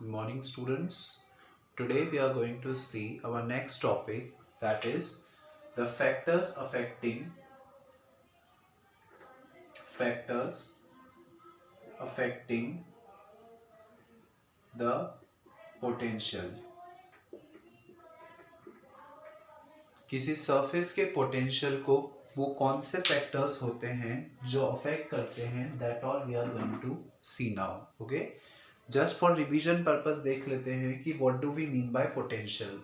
Good morning, students. Today we are going to see our next topic, that is the factors affecting the potential. किसी surface के potential को वो कौन से factors होते हैं जो अफेक्ट करते हैं, that all we are going to see now. Okay, just for revision purpose देख लेते हैं कि what do we mean by potential.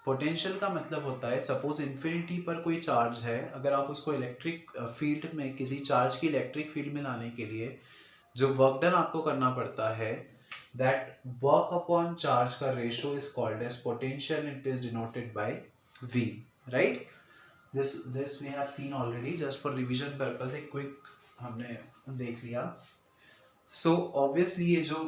Potential का मतलब होता है, सपोज इन्फिनिटी पर कोई चार्ज है, अगर आप उसको इलेक्ट्रिक फील्ड में, किसी चार्ज की इलेक्ट्रिक फील्ड में लाने के लिए जो वर्क डन आपको करना पड़ता है, दैट वर्क अपॉन चार्ज का ratio is called as potential. It is denoted by V, right? This we have seen already. Just for revision purpose एक क्विक हमने देख लिया. So obviously ये जो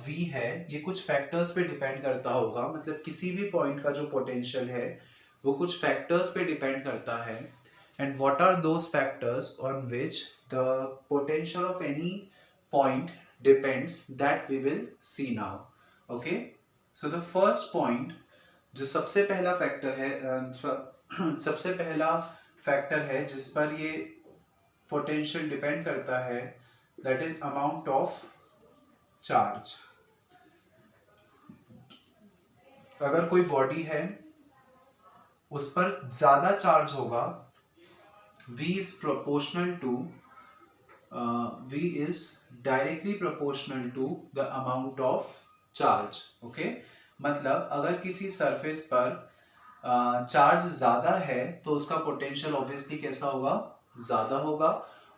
V है ये कुछ फैक्टर्स पे डिपेंड करता होगा, मतलब किसी भी पॉइंट का जो पोटेंशियल है वो कुछ फैक्टर्स पे डिपेंड करता है. And what are those factors on which the potential of any point depends, that we will see now. Okay, so the first point, जो सबसे पहला फैक्टर है, सबसे पहला फैक्टर है जिस पर ये पोटेंशियल डिपेंड करता है, that is amount of charge. अगर कोई बॉडी है उस पर ज्यादा चार्ज होगा, V is proportional to V is directly proportional to the amount of charge. Okay, मतलब अगर किसी सरफेस पर चार्ज ज्यादा है तो उसका पोटेंशियल ऑब्वियसली कैसा होगा, ज्यादा होगा,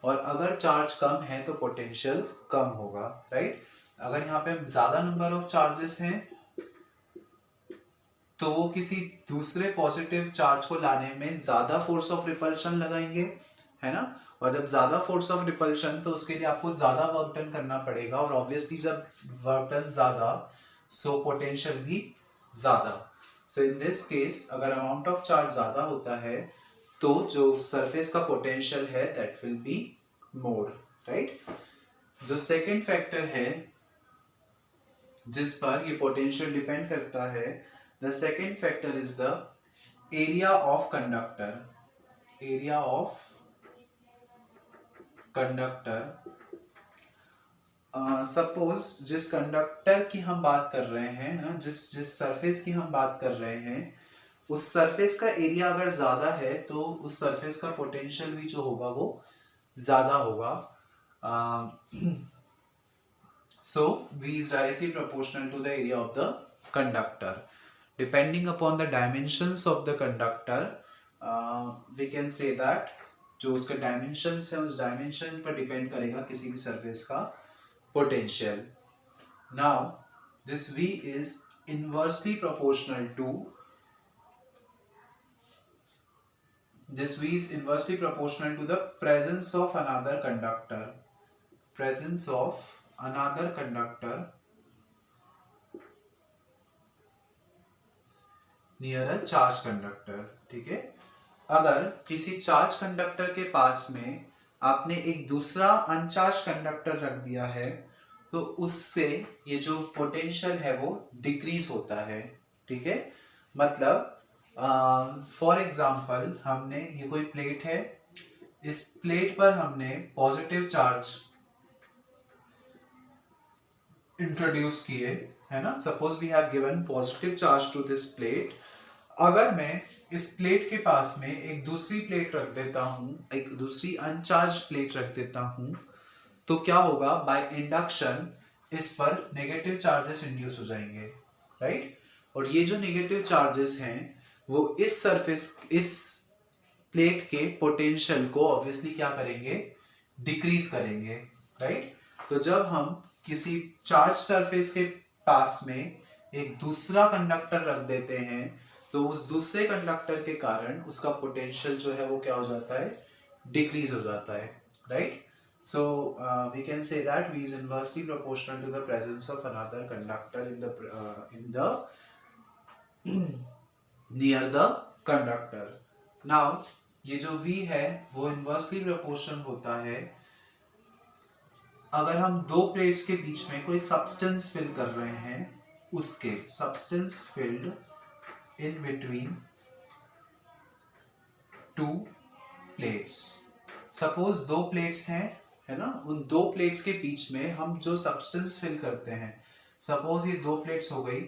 और अगर चार्ज कम है तो पोटेंशियल कम होगा, राइट? अगर यहाँ पे ज्यादा नंबर ऑफ चार्जेस हैं तो वो किसी दूसरे पॉजिटिव चार्ज को लाने में ज्यादा फोर्स ऑफ रिपल्शन लगाएंगे, है ना? और जब ज्यादा फोर्स ऑफ रिपल्शन तो उसके लिए आपको ज्यादा वर्क डन करना पड़ेगा, और ऑब्वियसली जब वर्क डन ज्यादा सो पोटेंशियल भी ज्यादा. सो इन दिस केस अगर अमाउंट ऑफ चार्ज ज्यादा होता है तो जो सरफेस का पोटेंशियल है that will be more, right? जो सेकंड फैक्टर है जिस पर ये पोटेंशियल डिपेंड करता है, the second factor is the area of conductor. Area of conductor. Suppose जिस कंडक्टर की हम बात कर रहे हैं ना, जिस सरफेस की हम बात कर रहे हैं, उस सरफेस का एरिया अगर ज्यादा है तो उस सरफेस का पोटेंशियल भी जो होगा वो ज्यादा होगा. सो V is directly proportional to the area of the conductor. Depending upon the dimensions of the conductor, we can say that जो उसका dimensions है उस dimension पर डिपेंड करेगा किसी भी सरफेस का potential. Now this V is inversely proportional to the presence of another conductor. Presence of another conductor near a charged conductor. ठीक है, अगर किसी चार्ज कंडक्टर के पास में आपने एक दूसरा अनचार्ज कंडक्टर रख दिया है तो उससे ये जो पोटेंशियल है वो डिक्रीज होता है. ठीक है, मतलब फॉर एग्जांपल हमने ये कोई प्लेट है, इस प्लेट पर हमने पॉजिटिव चार्ज इंट्रोड्यूस किए, है ना? Suppose we have given positive charge to this plate. अगर मैं इस प्लेट के पास में एक दूसरी प्लेट रख देता हूं, एक दूसरी अनचार्ज प्लेट रख देता हूं, तो क्या होगा, बाय इंडक्शन इस पर नेगेटिव चार्जेस इंड्यूस हो जाएंगे, राइट? और ये जो नेगेटिव चार्जेस हैं वो इस सरफेस, इस प्लेट के पोटेंशियल को ऑब्वियसली क्या करेंगे, डिक्रीज करेंगे, राइट? तो जब हम किसी चार्ज सरफेस के पास में एक दूसरा कंडक्टर रख देते हैं तो उस दूसरे कंडक्टर के कारण उसका पोटेंशियल जो है वो क्या हो जाता है, डिक्रीज हो जाता है, right? So we can say that V is inversely proportional to the presence of another conductor in the near the conductor. Now ये जो V है वो इनवर्सली प्रोपोर्शनल होता है अगर हम दो प्लेट्स के बीच में कोई सब्सटेंस फिल कर रहे हैं, उसके substance field in between two plates. Suppose दो प्लेट्स हैं, है ना, उन दो प्लेट्स के बीच में हम जो सब्सटेंस फिल करते हैं, सपोज ये दो प्लेट्स हो गई,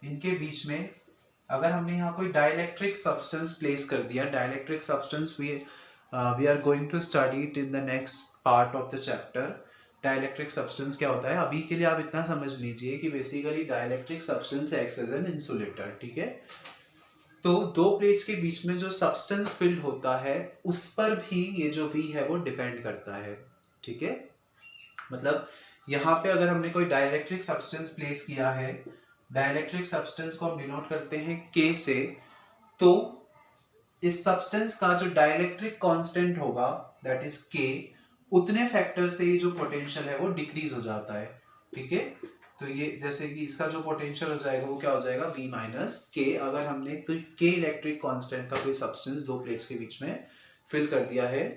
इनके बीच में अगर हमने यहाँ कोई डाइलेक्ट्रिक सब्सटेंस प्लेस कर दिया, dielectric substance we are going to study it in the next part of the chapter. Dielectric substance क्या होता है, अभी के लिए आप इतना समझ लीजिए कि basically dielectric substance acts as an insulator, ठीक है। तो दो प्लेट्स के बीच में जो सब्सटेंस फिल्ड होता है उस पर भी ये जो V है वो डिपेंड करता है, ठीक है। मतलब यहाँ पे अगर हमने कोई डाइलेक्ट्रिक सब्सटेंस प्लेस किया है, डाइलेक्ट्रिक सब्सटेंस को हम डिनोट करते हैं K से, तो इस सब्सटेंस का जो डाइलेक्ट्रिक कांस्टेंट होगा दैट इज K, उतने फैक्टर से जो पोटेंशियल है वो डिक्रीज हो जाता है, ठीक है। तो ये जैसे कि इसका जो पोटेंशियल हो जाएगा वो क्या हो जाएगा, V माइनस के। अगर हमने कोई K इलेक्ट्रिक कांस्टेंट का कोई सब्सटेंस दो प्लेट्स के बीच में फिल कर दिया है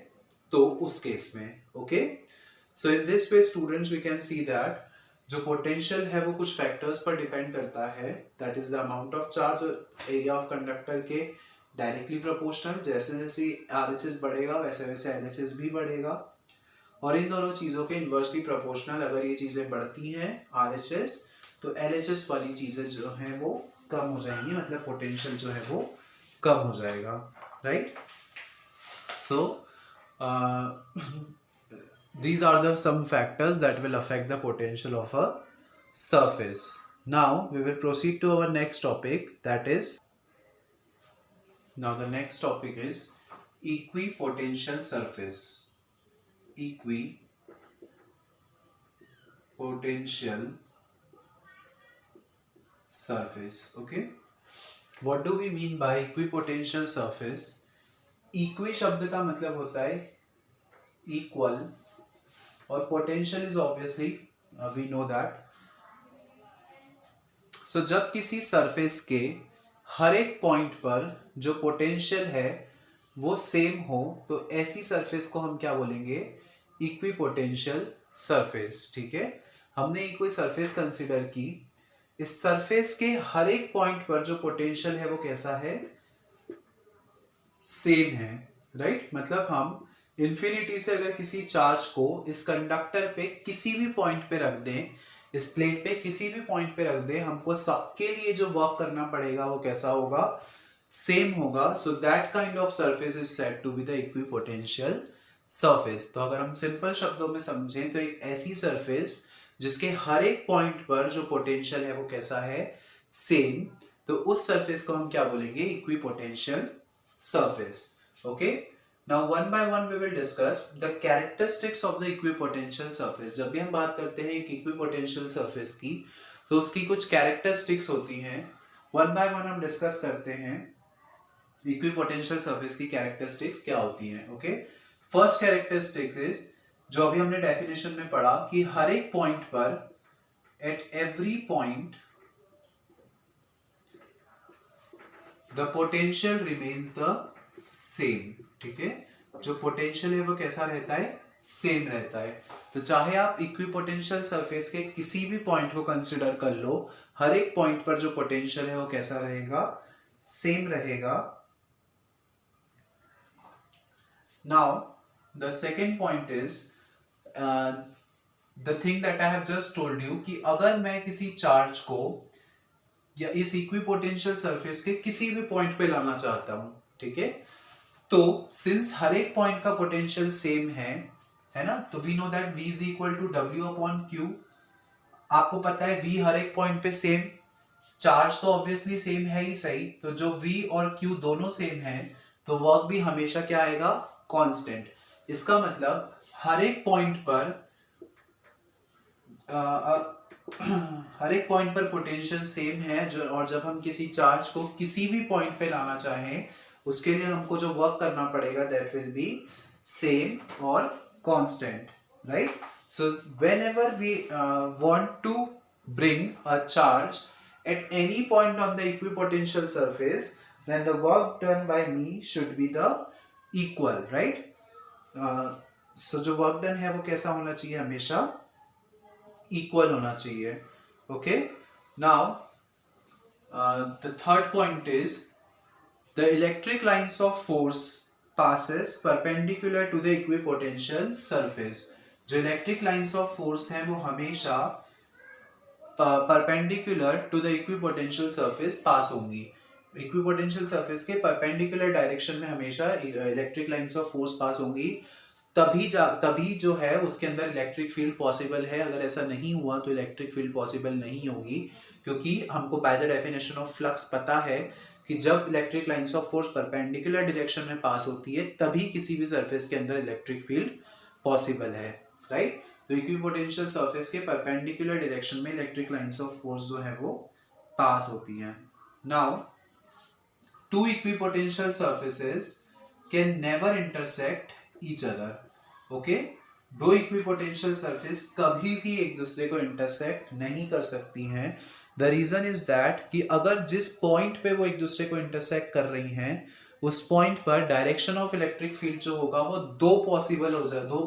तो उस केस में, okay. So in this way students we can see that जो पोटेंशियल है वो कुछ फैक्टर्स पर डिपेंड करता है, that is the amount of charge, area of conductor के डायरेक्टली प्रोपोर्शनल। जैसे जैसे RHS बढ़ेगा वैसे वैसे LHS भी बढ़ेगा, और इन दोनों चीजों के इन्वर्सली प्रोपोर्शनल अगर ये चीजें बढ़ती हैं RHS, तो LHS वाली चीजें जो हैं वो कम हो जाएंगी, मतलब पोटेंशियल जो है वो कम हो जाएगा, right. So these are the some factors that will affect the potential of a surface. Now we will proceed to our next topic, that is, now the next topic is equipotential surface. Equipotential surface, okay. What do we mean by equipotential surface? Equi शब्द का मतलब होता है equal, और potential is obviously we know that. So जब किसी surface के हर एक पॉइंट पर जो पोटेंशियल है वो सेम हो तो ऐसी सरफेस को हम क्या बोलेंगे, इक्विपोटेंशियल सरफेस, ठीक है। हमने एक कोई सरफेस कंसीडर की, इस सरफेस के हर एक पॉइंट पर जो पोटेंशियल है वो कैसा है, सेम है, राइट। मतलब हम इन्फिनिटी से अगर किसी चार्ज को इस कंडक्टर पे किसी भी पॉइंट पे रख दें, इस प्लेट पे किसी भी पॉइंट पे रख दें, हमको सबके लिए जो वर्क करना पड़ेगा वो कैसा होगा, सेम होगा। So that kind of surface is said to be the equipotential surface. तो अगर हम सिंपल शब्दों में समझें तो एक ऐसी सरफेस जिसके हर एक पॉइंट पर जो पोटेंशियल है वो कैसा है, सेम, तो उस सरफेस को हम क्या बोलेंगे, equipotential surface, okay. Now one by one we will discuss the characteristics of the equipotential surface. जब भी हम बात करते हैं एक equipotential surface की तो उसकी कुछ characteristics होती हैं, one by one हम discuss करते हैं equipotential surface की characteristics क्या होती हैं, okay. First characteristic is जो अभी हमने definition में पढ़ा कि हर एक point पर at every point the potential remains the same, ठीक है। जो पोटेंशियल है वो कैसा रहता है, सेम रहता है। तो चाहे आप इक्विपोटेंशियल सरफेस के किसी भी पॉइंट को कंसीडर कर लो, हर एक पॉइंट पर जो पोटेंशियल है वो कैसा रहेगा, सेम रहेगा। Now the second point is the thing that I have just told you कि अगर मैं किसी चार्ज को या इस इक्विपोटेंशियल सरफेस के किसी भी पॉइंट पे लाना चाहता हूं, ठीक है, तो सिंस हर एक पॉइंट का पोटेंशियल सेम है ना, तो we know that V is equal to W upon Q। आपको पता है V हर एक पॉइंट पे सेम, चार्ज तो ऑब्वियसली सेम है ही, सही। तो जो V और Q दोनों सेम है तो वर्क भी हमेशा क्या आएगा, कांस्टेंट। इसका मतलब हर एक पॉइंट पर हर एक पॉइंट पर पोटेंशियल सेम है जो, और जब हम किसी चार्ज को किसी भी पॉइंट पे लाना चाहें उसके लिए हमको जो वर्क करना पड़ेगा दैट विल बी सेम और constant, right. So whenever we want to bring a charge at any point on the equipotential surface then the work done by me should be the equal, right. So जो work done है वो कैसा होना चाहिए, हमेशा equal होना चाहिए, okay. Now The third point is the electric lines of force passes perpendicular to the equipotential surface. जो इलेक्ट्रिक लाइंस ऑफ फोर्स हैं वो हमेशा perpendicular to the equipotential surface pass होंगी. इक्विपोटेंशियल सरफेस के परपेंडिकुलर डायरेक्शन में हमेशा electric lines of force pass होंगी. तभी जो है उसके अंदर इलेक्ट्रिक फील्ड पॉसिबल है. अगर ऐसा नहीं हुआ तो इलेक्ट्रिक फील्ड पॉसिबल नहीं होगी, क्योंकि हमको by the definition of flux पता है कि जब electric lines of force perpendicular direction में पास होती है तभी किसी भी सरफेस के अंदर इलेक्ट्रिक फील्ड पॉसिबल है, राइट. तो इक्विपोटेंशियल सरफेस के परपेंडिकुलर डायरेक्शन में इलेक्ट्रिक लाइंस ऑफ फोर्स जो है वो पास होती हैं. Now two equipotential surfaces can never intersect each other. Okay, दो इक्विपोटेंशियल सरफेस कभी भी एक दूसरे को इंटरसेक्ट नहीं कर सकती हैं. द रीजन इज दैट कि अगर जिस पॉइंट पे वो एक दूसरे को इंटरसेक्ट कर रही हैं उस पॉइंट पर डायरेक्शन ऑफ इलेक्ट्रिक फील्ड जो होगा वो दो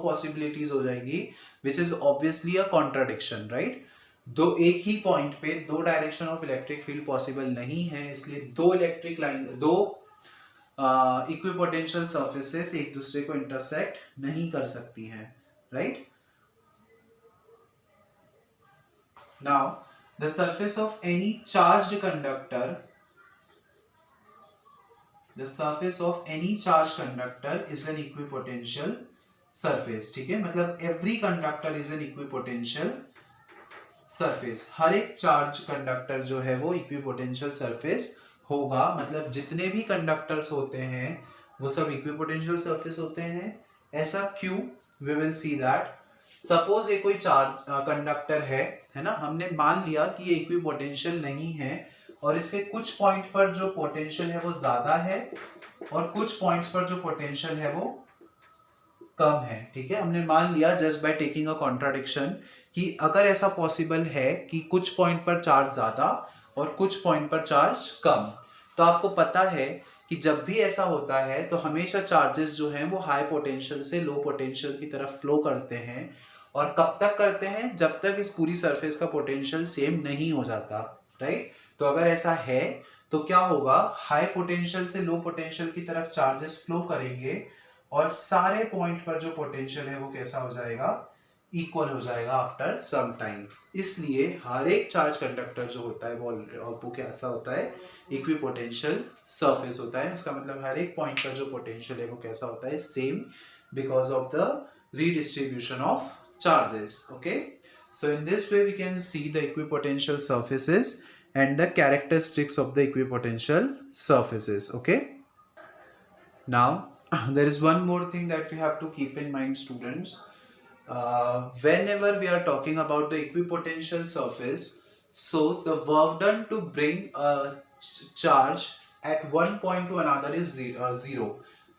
पॉसिबिलिटीज हो जाएगी, which is obviously a contradiction, right. दो एक ही पॉइंट पे दो direction of electric field possible नहीं है, इसलिए दो इक्विपोटेंशियल सरफेसेस एक दूसरे को इंटरसेक्ट नहीं कर सकती हैं, right. Now the surface of any charged conductor is an equipotential surface. ठीक है, मतलब every conductor is an equipotential surface. हर एक चार्ज कंडक्टर जो है वो इक्विपोटेंशियल सरफेस होगा. मतलब जितने भी कंडक्टर्स होते हैं वो सब इक्विपोटेंशियल सरफेस होते हैं. ऐसा क्यों? We will see that. Suppose ये कोई चार्ज कंडक्टर है ना, हमने मान लिया कि ये इक्विपोटेंशियल नहीं है और इसके कुछ पॉइंट पर जो पोटेंशियल है वो ज्यादा है और कुछ पॉइंट्स पर जो पोटेंशियल है वो कम है. ठीक है, हमने मान लिया just by taking a contradiction कि अगर ऐसा पॉसिबल है कि कुछ पॉइंट पर चार्ज ज्यादा और कुछ पॉइंट पर चार्ज कम, तो आपको पता है कि जब भी ऐसा होता है तो हमेशा चार्जेस जो हैं वो हाई पोटेंशियल से लो पोटेंशियल की तरफ फ्लो करते हैं. और कब तक करते हैं? जब तक इस पूरी सरफेस का पोटेंशियल सेम नहीं हो जाता, राइट. तो अगर ऐसा है तो क्या होगा, हाई पोटेंशियल से लो पोटेंशियल की तरफ चार्जेस फ्लो करेंगे और सारे पॉइंट पर जो पोटेंशियल है वो कैसा हो जाएगा, इक्वल हो जाएगा आफ्टर सम टाइम. इसलिए हर एक चार्ज कंडक्टर जो होता है वो कैसा होता है, इक्विपोटेंशियल सरफेस होता है. इसका मतलब हर एक पॉइंट पर जो पोटेंशियल है वो कैसा होता है, same, because of the redistribution of charges. Okay, so in this way we can see the equipotential surfaces and the characteristics of the equipotential surfaces. Okay, now there is one more thing that we have to keep in mind, students. Whenever we are talking about the equipotential surface, so the work done to bring a charge at one point to another is zero,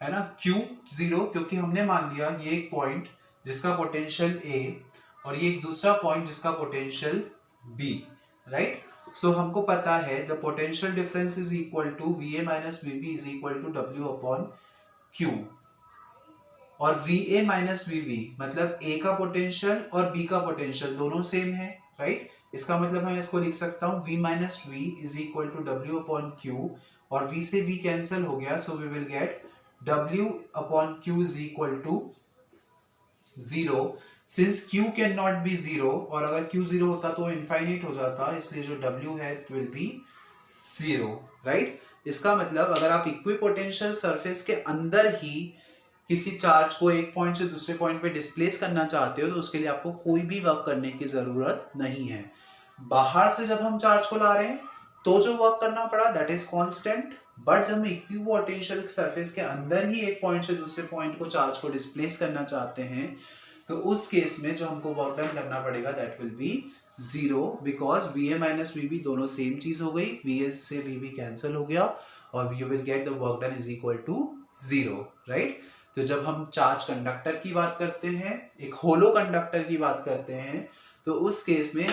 है ना. क्यों zero? क्योंकि हमने मान लिया ये एक point जिसका पोटेंशियल A और ये एक दूसरा पॉइंट जिसका पोटेंशियल B, राइट. सो हमको पता है the potential difference is equal to VA minus VB is equal to W upon Q. और VA माइनस VB मतलब A का पोटेंशियल और B का पोटेंशियल दोनों सेम है, राइट. इसका मतलब मैं इसको लिख सकता हूँ V minus V is equal to W upon Q, और V से V कैंसिल हो गया, so we will get W upon Q is equal to 0. Since Q cannot be 0, और अगर Q 0 होता तो इनफाइनाइट हो जाता, इसलिए जो W है it will be 0, राइट. इसका मतलब अगर आप इक्विपोटेंशियल सरफेस के अंदर ही किसी चार्ज को एक पॉइंट से दूसरे पॉइंट पे डिस्प्लेस करना चाहते हो तो उसके लिए आपको कोई भी वर्क करने की जरूरत नहीं है. बाहर से जब हम चार्ज को ला रहे हैं तो जो वर्क करना पड़ा दैट इज कांस्टेंट, बट जब हम इक्विपोटेंशियल सरफेस के अंदर ही एक पॉइंट से दूसरे पॉइंट को चार्ज को डिस्प्लेस करना चाहते हैं तो उस केस में जो हमको वर्क डन करना पड़ेगा that will B 0, because VA minus VB दोनों सेम चीज हो गई, VA से VB कैंसिल हो गया और you will get the work done is equal to 0, right. तो जब हम चार्ज कंडक्टर की बात करते हैं, एक होलो कंडक्टर की बात करते हैं, तो उस केस में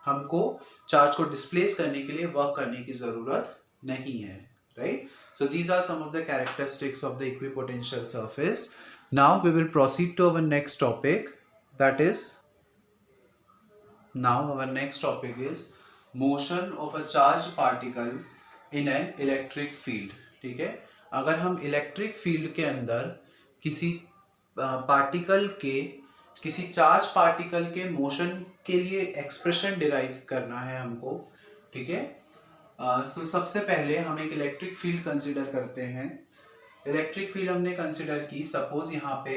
हमको चार्ज को डिस्प्लेस करने के लिए वर्क करने की जरूरत नहीं है, right. So these are some of the characteristics of the equipotential surface. Now we will proceed to our next topic, that is, now our next topic is motion of a charge particle in an electric field. ठीक है, अगर हम electric field के अंदर किसी particle के, किसी charge particle के मोशन के लिए एक्सप्रेशन डिराइव करना है हमको, ठीक है। सो सबसे पहले हम एक इलेक्ट्रिक फील्ड कंसिडर करते हैं। इलेक्ट्रिक फील्ड हमने कंसिडर की, सपोज यहाँ पे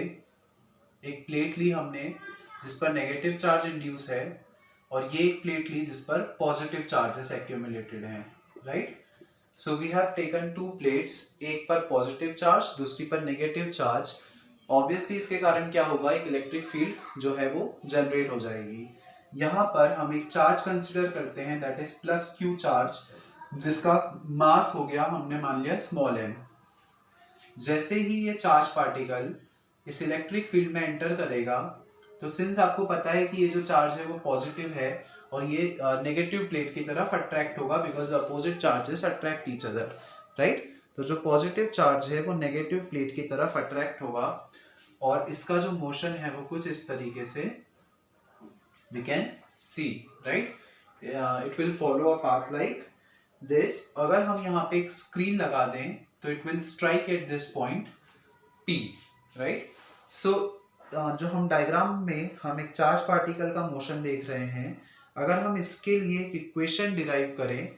एक प्लेट ली हमने जिस पर नेगेटिव चार्ज इंड्यूस है, और ये एक प्लेट ली जिस पर पॉजिटिव चार्जेस एक्यूमुलेटेड हैं, right. So we have taken two plates, एक पर पॉजिटिव चार्ज, दूसरी पर नेगेटिव चार्ज। ऑब्वियसली इसके कारण क्या होगा, एक इलेक्ट्रिक फील्ड जो है वो जनरेट हो जाएगी। यहाँ पर हम एक चार्ज कंसिडर करते हैं, that is plus Q charge, जिसका मास हो गया, हमने मान लिया स्मॉल m। जैसे ही ये चार्ज पार्टिकल इस इलेक्ट्रिक फील्ड में एंटर करेगा, तो सिंस आपको पता है कि ये जो चार्ज है वो पॉजिटिव है और ये नेगेटिव प्लेट की तरफ अट्रैक्ट होगा, because opposite charges attract each other, right. तो जो पॉजिटिव चार्ज है वो नेगेटिव प्लेट की तरफ अट्रैक्ट होगा, और इसका जो मोशन है वो कुछ इस तरीके से we can see, right? It will follow a path like this। अगर हम यहाँ पे एक स्क्रीन लगा दें तो it will strike at this point P, right? So जो हम डायग्राम में हम एक चार्ज पार्टिकल का मोशन देख रहे हैं, अगर हम इसके लिए एक इक्वेशन डिराइव करें,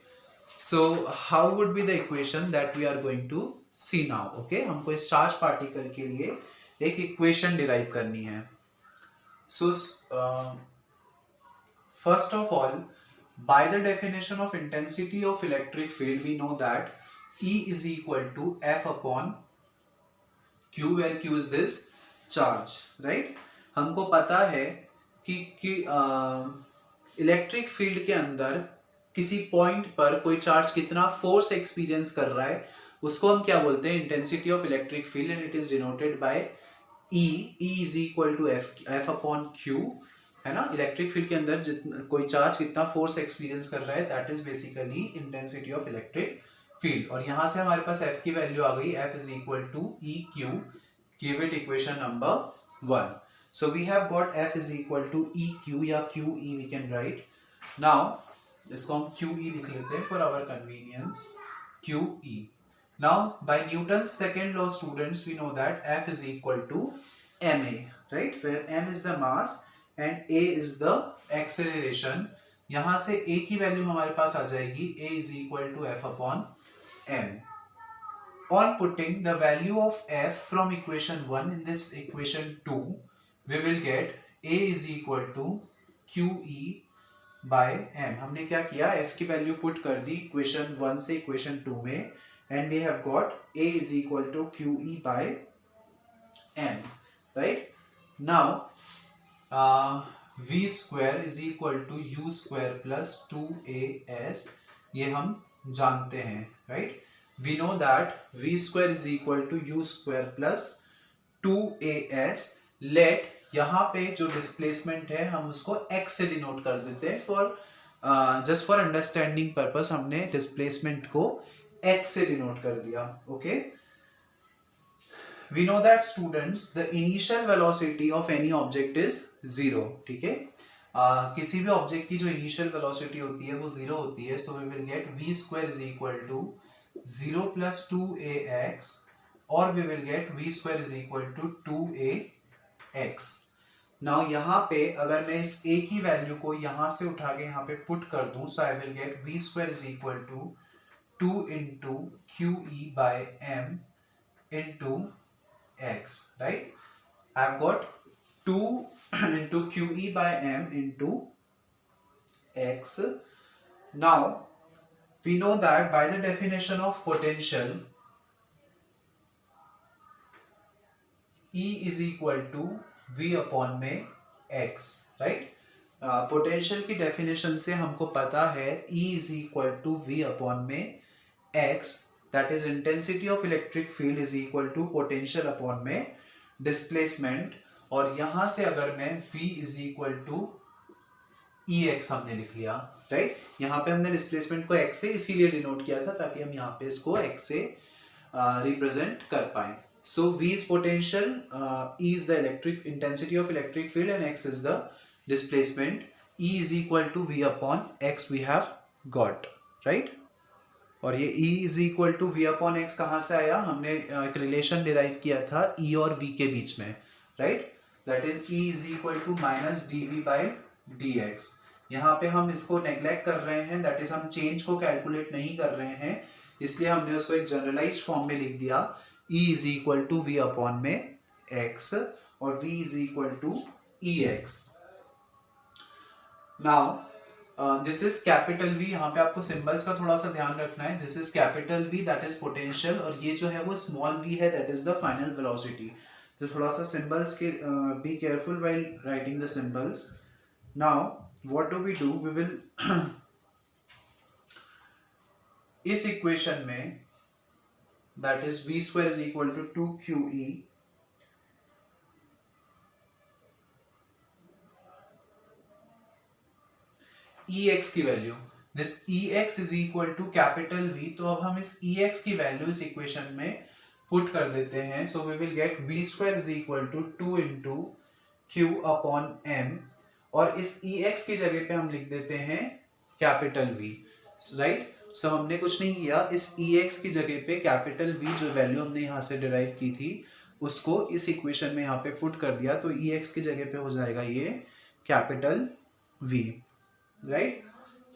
so how would be the equation that we are going to see now? Okay, हमको इस चार्ज पार्टिकल के लिए एक इक्वेशन डिराइव करनी है। So first of all, by the definition of intensity of electric field, we know that E is equal to F upon Q, where Q is this charge, right? हमको पता है कि electric field के अंदर किसी point पर कोई charge कितना फोर्स एक्सपीरियंस कर रहा है, उसको हम क्या बोलते हैं, intensity of electric field, and it is denoted bye E। E is equal to F upon Q, है ना। इलेक्ट्रिक फील्ड के अंदर जितना कोई चार्ज कितना फोर्स एक्सपीरियंस कर रहा है, that is basically intensity of electric field. और यहाँ से हमारे पास F की वैल्यू आ गई, F is equal to EQ, give it equation number 1। So we have got F is equal to EQ या QE we can write. Now इसको हम QE लिख लेते हैं for our convenience, QE। Now by Newton second law students, we know that F is equal to ma, right, where m is the mass and a is the acceleration। यहां से a की value हमारे पास आ जाएगी, a is equal to f upon m। On putting the value of f from equation 1 in this equation 2, we will get a is equal to QE by m। हमने क्या किया, f की value put कर the equation 1 से equation 2 में, and we have got a is equal to QE by m, right? Now v square is equal to u square plus 2as, ये हम जानते हैं, right? We know that v square is equal to u square plus 2as। let यहाँ पे जो displacement है हम उसको x से डिनोट कर देते हैं, for just for understanding purpose हमने डिस्प्लेसमेंट को x से डिनोट कर दिया, okay. We know that students, the initial velocity of any object is 0, ठीक है। किसी भी ऑब्जेक्ट की जो इनिशियल वेलोसिटी होती है वो 0 होती है, so we will get v square is equal to 0 plus 2ax, और we will get v square is equal to 2ax। Now यहाँ पे अगर मैं इस a की वैल्यू को यहाँ से उठा के यहाँ पे पुट कर दूं, so I will get v square is equal to 2 into QE by m into x, right? I've got 2 into QE by m into x। Now we know that by the definition of potential, E is equal to v upon में x, right? Potential की definition से हमको पता है E is equal to v upon में x, that is intensity of electric field is equal to potential upon में displacement। और यहां से अगर मैं v is equal to ex हमने लिख लिया, राइट। यहाँ पे हमने डिस्प्लेसमेंट को x से इसीलिए डिनोट किया था ताकि हम यहाँ पे इसको x से रिप्रेजेंट कर पाए। सो v is potential, E is the electric intensity of electric field and x is the displacement। E is equal to v upon x we have got, right. और ये E is equal to V upon x कहाँ से आया, हमने एक relation derive किया था E और V के बीच में, right. That is E is equal to minus d V by d x. यहाँ पे हम इसको नेग्लेक्ट कर रहे हैं, दैट इज हम चेंज को कैलकुलेट नहीं कर रहे हैं, इसलिए हमने उसको एक जनरलाइज्ड फॉर्म में लिख दिया, E is equal to V upon में x और V is equal to E x. Now this is capital V, यहाँ पे आपको सिंबल्स का थोड़ा सा ध्यान रखना है। This is capital V, that is potential, और ये जो है वो स्मॉल v है, that is the final velocity. तो थोड़ा सा सिंबल्स के be careful while writing the symbols. Now what do, we will इस इक्वेशन में that is v square is equal to 2qe Ex की value, this Ex is equal to capital V, तो अब हम इस Ex की value इस equation में पुट कर देते हैं। So we will get v square is equal to 2 into q upon m, और इस Ex की जगह पे हम लिख देते हैं कैपिटल V, राइट। सो हमने कुछ नहीं किया, इस Ex की जगह पे कैपिटल V जो वैल्यू हमने यहाँ से डिराइव की थी उसको इस इक्वेशन में यहाँ पे पुट कर दिया, तो Ex की जगह पे हो जाएगा ये कैपिटल V, राइट।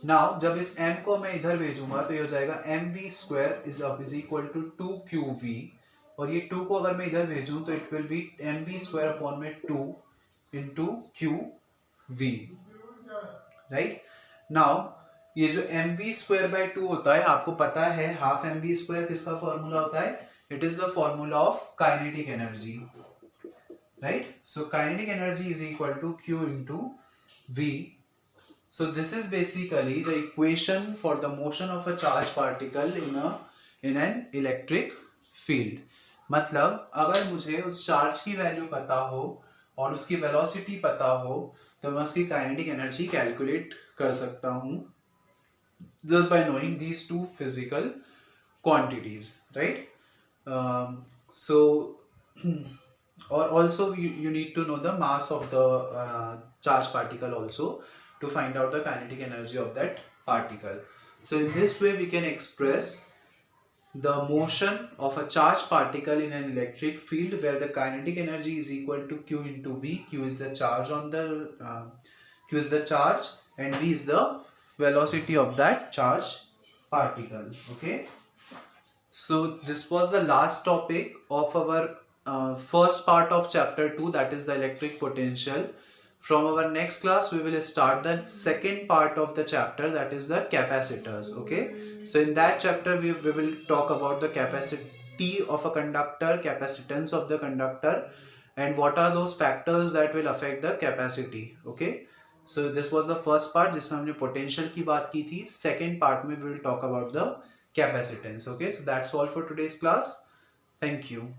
नाउ जब इस m को मैं इधर भेजूंगा तो ये हो जाएगा mv square is equal to 2qv, और ये 2 को अगर मैं इधर भेजूं तो it will be mv square upon में 2 इंटू qv, राइट। नाउ ये जो mv स्क्वायर बाय 2 होता है, आपको पता है हाफ mv स्क्वायर किसका फॉर्मूला होता है, it is the formula of kinetic energy, right. So kinetic energy is equal to q into v. So this is basically the equation for the motion of a charged particle in an electric field. मतलब अगर मुझे उस charge की value पता हो और उसकी velocity पता हो तो मैं उसकी काइनेटिक एनर्जी कैलकुलेट कर सकता हूँ just by knowing these two physical quantities, right? So or also you need to know the mass of the charged particle also to find out the kinetic energy of that particle. So in this way we can express the motion of a charged particle in an electric field where the kinetic energy is equal to q into v. Q is the charge on the q is the charge and v is the velocity of that charged particle. Okay, so this was the last topic of our first part of chapter 2, that is the electric potential. From our next class we will start the second part of the chapter, that is the capacitors. Okay, so in that chapter we will talk about the capacity of a conductor, capacitance of the conductor, and what are those factors that will affect the capacity. Okay, so this was the first part जिसमें हमने potential की बात की थी. Second part में we will talk about the capacitance. Okay, so that's all for today's class. Thank you.